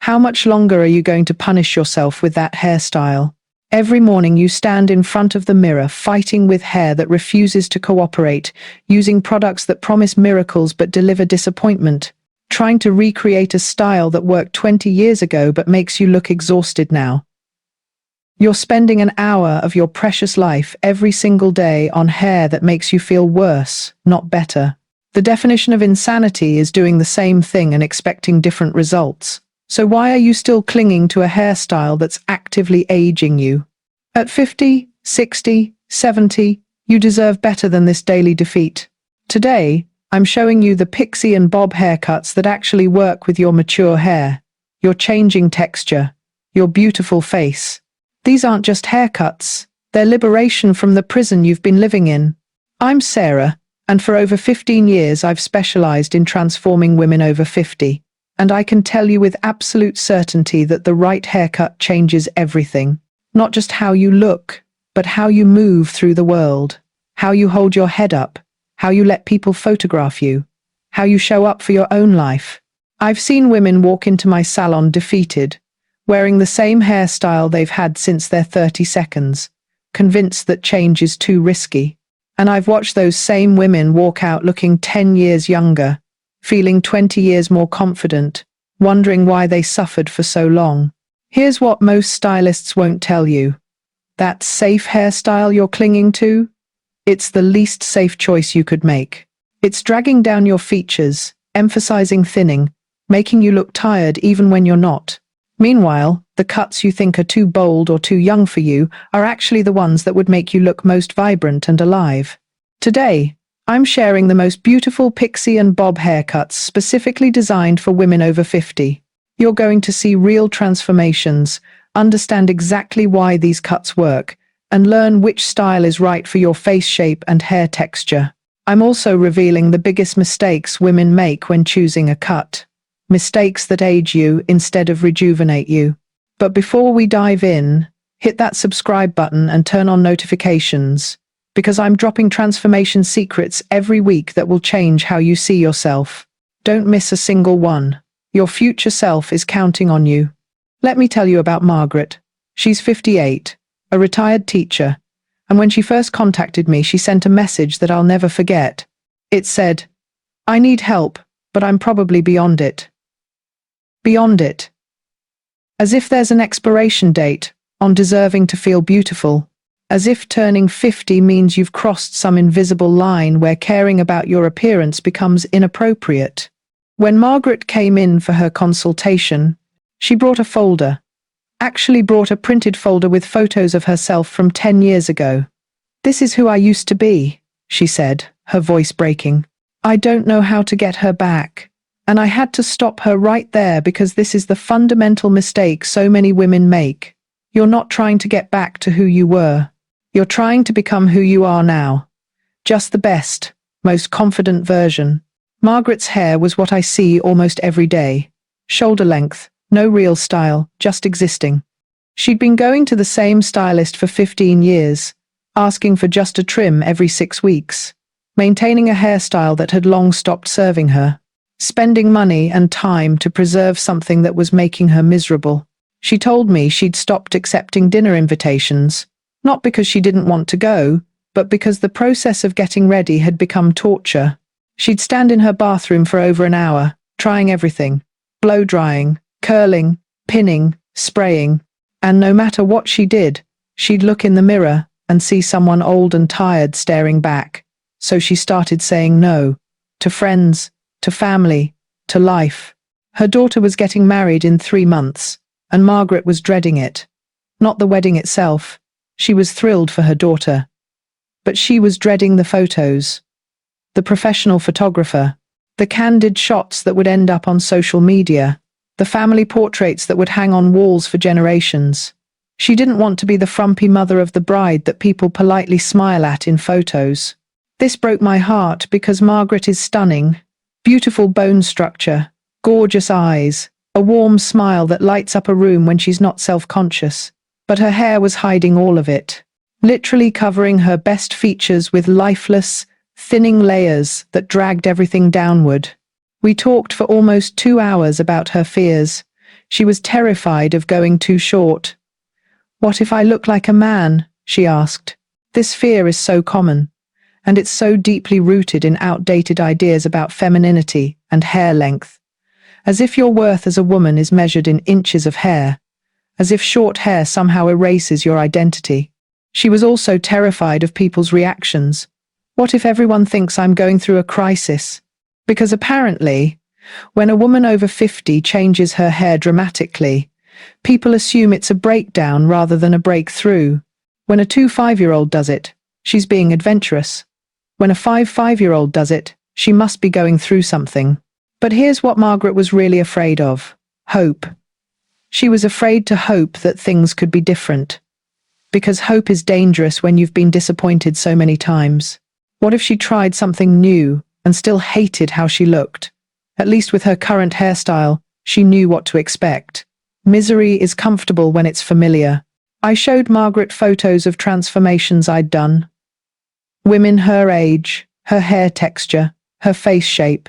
How much longer are you going to punish yourself with that hairstyle? Every morning you stand in front of the mirror, fighting with hair that refuses to cooperate, using products that promise miracles but deliver disappointment, trying to recreate a style that worked 20 years ago but makes you look exhausted now. You're spending an hour of your precious life every single day on hair that makes you feel worse, not better. The definition of insanity is doing the same thing and expecting different results. So why are you still clinging to a hairstyle that's actively aging you? At 50, 60, 70, you deserve better than this daily defeat. Today, I'm showing you the Pixie and Bob haircuts that actually work with your mature hair, your changing texture, your beautiful face. These aren't just haircuts, they're liberation from the prison you've been living in. I'm Sarah, and for over 15 years I've specialized in transforming women over 50. And I can tell you with absolute certainty that the right haircut changes everything. Not just how you look, but how you move through the world, how you hold your head up, how you let people photograph you, how you show up for your own life. I've seen women walk into my salon defeated, wearing the same hairstyle they've had since their 30 seconds, convinced that change is too risky. And I've watched those same women walk out looking 10 years younger, feeling 20 years more confident, wondering why they suffered for so long. Here's what most stylists won't tell you. That safe hairstyle you're clinging to? It's the least safe choice you could make. It's dragging down your features, emphasizing thinning, making you look tired even when you're not. Meanwhile, the cuts you think are too bold or too young for you are actually the ones that would make you look most vibrant and alive. Today, I'm sharing the most beautiful Pixie and Bob haircuts specifically designed for women over 50. You're going to see real transformations, understand exactly why these cuts work, and learn which style is right for your face shape and hair texture. I'm also revealing the biggest mistakes women make when choosing a cut. Mistakes that age you instead of rejuvenate you. But before we dive in, hit that subscribe button and turn on notifications, because I'm dropping transformation secrets every week that will change how you see yourself. Don't miss a single one. Your future self is counting on you. Let me tell you about Margaret. She's 58, a retired teacher, and when she first contacted me, she sent a message that I'll never forget. It said, "I need help, but I'm probably beyond it." Beyond it. As if there's an expiration date on deserving to feel beautiful. As if turning 50 means you've crossed some invisible line where caring about your appearance becomes inappropriate. When Margaret came in for her consultation, she brought a folder. Actually brought a printed folder with photos of herself from 10 years ago. "This is who I used to be," she said, her voice breaking. "I don't know how to get her back." And I had to stop her right there because this is the fundamental mistake so many women make. You're not trying to get back to who you were. You're trying to become who you are now. Just the best, most confident version. Margaret's hair was what I see almost every day. Shoulder length, no real style, just existing. She'd been going to the same stylist for 15 years, asking for just a trim every 6 weeks, maintaining a hairstyle that had long stopped serving her. Spending money and time to preserve something that was making her miserable. She told me she'd stopped accepting dinner invitations, not because she didn't want to go, but because the process of getting ready had become torture. She'd stand in her bathroom for over an hour, trying everything, blow-drying, curling, pinning, spraying, and no matter what she did, she'd look in the mirror and see someone old and tired staring back. So she started saying no, to friends, to family, to life. Her daughter was getting married in 3 months, and Margaret was dreading it. Not the wedding itself. She was thrilled for her daughter. But she was dreading the photos. The professional photographer. The candid shots that would end up on social media. The family portraits that would hang on walls for generations. She didn't want to be the frumpy mother of the bride that people politely smile at in photos. This broke my heart because Margaret is stunning. Beautiful bone structure, gorgeous eyes, a warm smile that lights up a room when she's not self-conscious. But her hair was hiding all of it, literally covering her best features with lifeless, thinning layers that dragged everything downward. We talked for almost 2 hours about her fears. She was terrified of going too short. "What if I look like a man?" she asked. This fear is so common, and it's so deeply rooted in outdated ideas about femininity and hair length. As if your worth as a woman is measured in inches of hair, as if short hair somehow erases your identity. She was also terrified of people's reactions. What if everyone thinks I'm going through a crisis? Because apparently, when a woman over 50 changes her hair dramatically, people assume it's a breakdown rather than a breakthrough. When a 5-year-old does it, she's being adventurous. When a 5-year-old does it, she must be going through something. But here's what Margaret was really afraid of: hope. She was afraid to hope that things could be different. Because hope is dangerous when you've been disappointed so many times. What if she tried something new and still hated how she looked? At least with her current hairstyle, she knew what to expect. Misery is comfortable when it's familiar. I showed Margaret photos of transformations I'd done. Women her age, her hair texture, her face shape.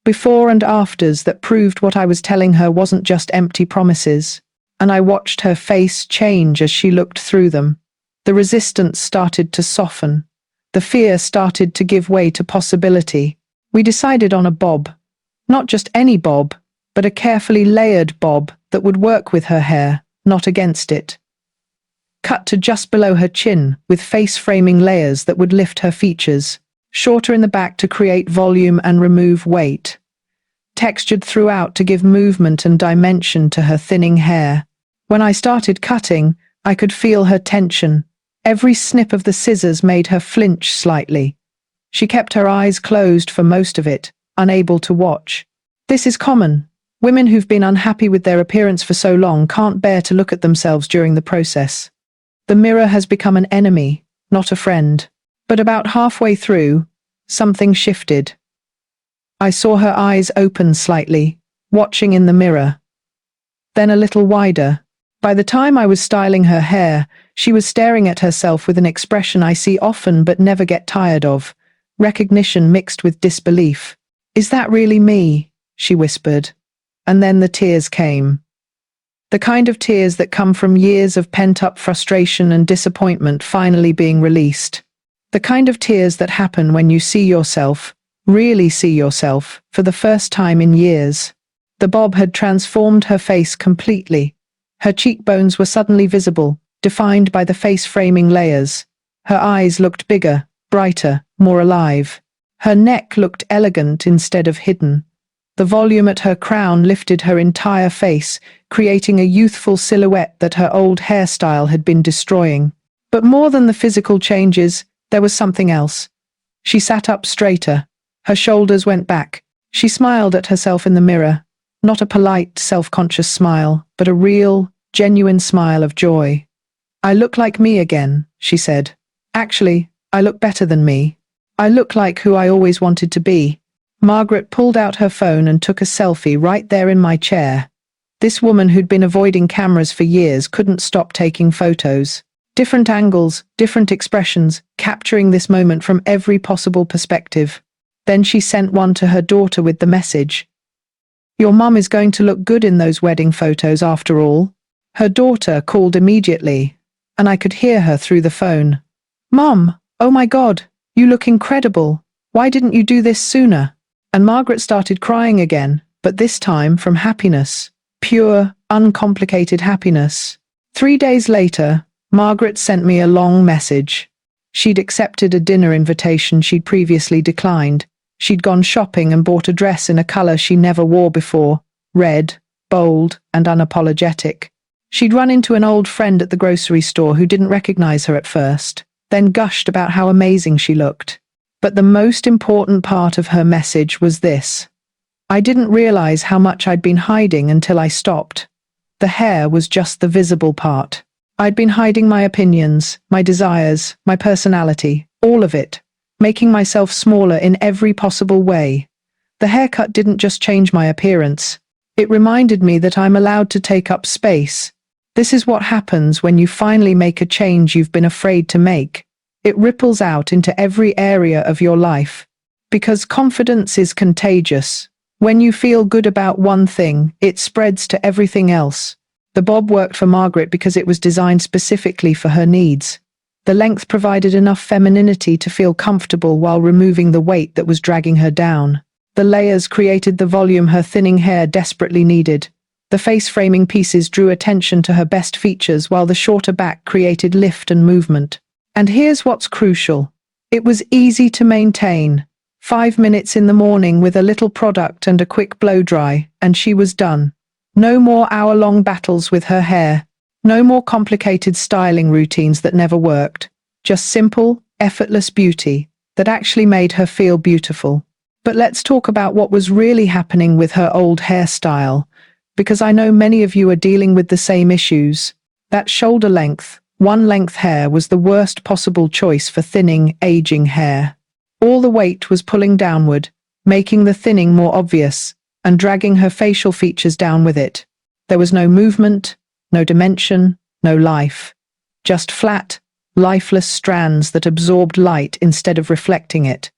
Before and afters that proved what I was telling her wasn't just empty promises. And I watched her face change as she looked through them. The resistance started to soften. The fear started to give way to possibility. We decided on a bob. Not just any bob, but a carefully layered bob that would work with her hair, not against it. Cut to just below her chin, with face-framing layers that would lift her features. Shorter in the back to create volume and remove weight. Textured throughout to give movement and dimension to her thinning hair. When I started cutting, I could feel her tension. Every snip of the scissors made her flinch slightly. She kept her eyes closed for most of it, unable to watch. This is common. Women who've been unhappy with their appearance for so long can't bear to look at themselves during the process. The mirror has become an enemy, not a friend. But about halfway through, something shifted. I saw her eyes open slightly, watching in the mirror. Then a little wider. By the time I was styling her hair, she was staring at herself with an expression I see often but never get tired of. Recognition mixed with disbelief. "Is that really me?" she whispered. And then the tears came. The kind of tears that come from years of pent-up frustration and disappointment finally being released. The kind of tears that happen when you see yourself, really see yourself, for the first time in years. The bob had transformed her face completely. Her cheekbones were suddenly visible, defined by the face-framing layers. Her eyes looked bigger, brighter, more alive. Her neck looked elegant instead of hidden. The volume at her crown lifted her entire face, creating a youthful silhouette that her old hairstyle had been destroying. But more than the physical changes, there was something else. She sat up straighter. Her shoulders went back. She smiled at herself in the mirror. Not a polite, self-conscious smile, but a real, genuine smile of joy. "I look like me again," she said. "Actually, I look better than me. I look like who I always wanted to be." Margaret pulled out her phone and took a selfie right there in my chair. This woman who'd been avoiding cameras for years couldn't stop taking photos. Different angles, different expressions, capturing this moment from every possible perspective. Then she sent one to her daughter with the message, "Your mum is going to look good in those wedding photos after all." Her daughter called immediately, and I could hear her through the phone. "Mum, oh my God, you look incredible. Why didn't you do this sooner?" And Margaret started crying again, but this time from happiness. Pure, uncomplicated happiness. 3 days later, Margaret sent me a long message. She'd accepted a dinner invitation she'd previously declined. She'd gone shopping and bought a dress in a color she never wore before, red, bold, and unapologetic. She'd run into an old friend at the grocery store who didn't recognize her at first, then gushed about how amazing she looked. But the most important part of her message was this. I didn't realize how much I'd been hiding until I stopped. The hair was just the visible part. I'd been hiding my opinions, my desires, my personality, all of it, making myself smaller in every possible way. The haircut didn't just change my appearance. It reminded me that I'm allowed to take up space. This is what happens when you finally make a change you've been afraid to make. It ripples out into every area of your life. Because confidence is contagious. When you feel good about one thing, it spreads to everything else. The bob worked for Margaret because it was designed specifically for her needs. The length provided enough femininity to feel comfortable while removing the weight that was dragging her down. The layers created the volume her thinning hair desperately needed. The face-framing pieces drew attention to her best features while the shorter back created lift and movement. And here's what's crucial. It was easy to maintain. 5 minutes in the morning with a little product and a quick blow dry, and she was done. No more hour-long battles with her hair. No more complicated styling routines that never worked. Just simple, effortless beauty that actually made her feel beautiful. But let's talk about what was really happening with her old hairstyle, because I know many of you are dealing with the same issues. That shoulder length, one-length hair was the worst possible choice for thinning, aging hair. All the weight was pulling downward, making the thinning more obvious, and dragging her facial features down with it. There was no movement, no dimension, no life. Just flat, lifeless strands that absorbed light instead of reflecting it.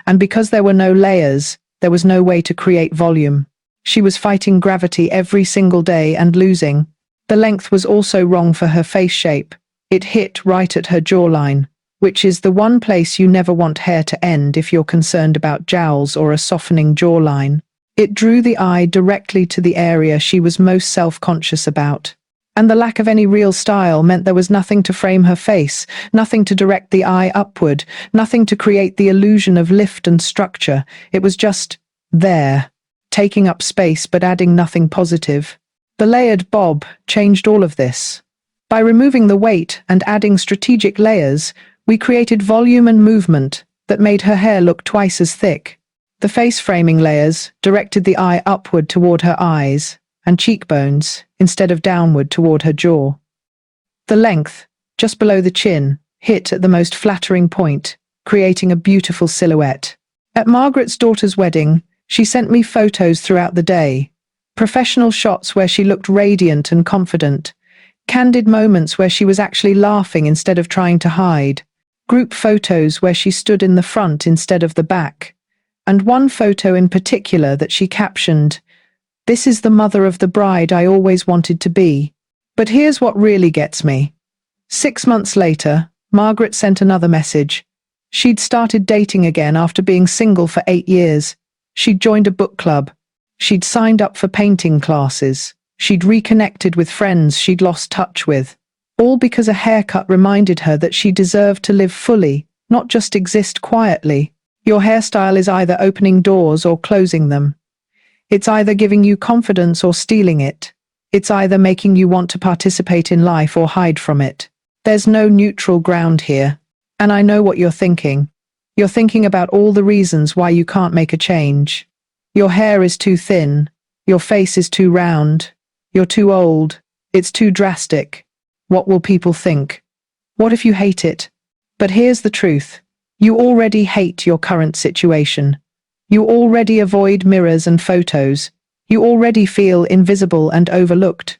And because there were no layers, there was no way to create volume. She was fighting gravity every single day and losing. The length was also wrong for her face shape. It hit right at her jawline, which is the one place you never want hair to end if you're concerned about jowls or a softening jawline. It drew the eye directly to the area she was most self-conscious about. And the lack of any real style meant there was nothing to frame her face, nothing to direct the eye upward, nothing to create the illusion of lift and structure. It was just there, taking up space but adding nothing positive. The layered bob changed all of this. By removing the weight and adding strategic layers, we created volume and movement that made her hair look twice as thick. The face-framing layers directed the eye upward toward her eyes and cheekbones instead of downward toward her jaw. The length, just below the chin, hit at the most flattering point, creating a beautiful silhouette. At Margaret's daughter's wedding, she sent me photos throughout the day. Professional shots where she looked radiant and confident. Candid moments where she was actually laughing instead of trying to hide. Group photos where she stood in the front instead of the back. And one photo in particular that she captioned, "This is the mother of the bride I always wanted to be." But here's what really gets me. 6 months later, Margaret sent another message. She'd started dating again after being single for 8 years. She'd joined a book club. She'd signed up for painting classes. She'd reconnected with friends she'd lost touch with. All because a haircut reminded her that she deserved to live fully, not just exist quietly. Your hairstyle is either opening doors or closing them. It's either giving you confidence or stealing it. It's either making you want to participate in life or hide from it. There's no neutral ground here. And I know what you're thinking. You're thinking about all the reasons why you can't make a change. Your hair is too thin. Your face is too round. You're too old. It's too drastic. What will people think? What if you hate it? But here's the truth. You already hate your current situation. You already avoid mirrors and photos. You already feel invisible and overlooked.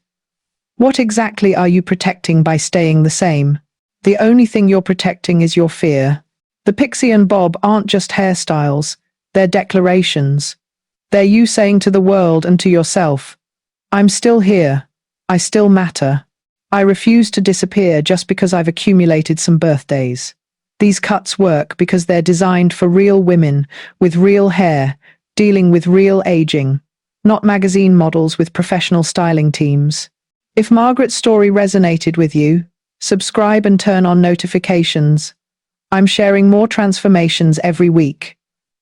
What exactly are you protecting by staying the same? The only thing you're protecting is your fear. The Pixie and Bob aren't just hairstyles. They're declarations. They're you saying to the world and to yourself, "I'm still here. I still matter. I refuse to disappear just because I've accumulated some birthdays." These cuts work because they're designed for real women with real hair, dealing with real aging, not magazine models with professional styling teams. If Margaret's story resonated with you, subscribe and turn on notifications. I'm sharing more transformations every week.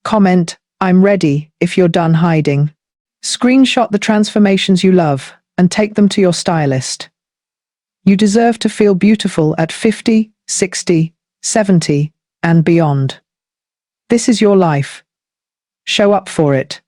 Comment, "I'm ready," if you're done hiding. Screenshot the transformations you love and take them to your stylist. You deserve to feel beautiful at 50, 60, 70, and beyond. This is your life. Show up for it.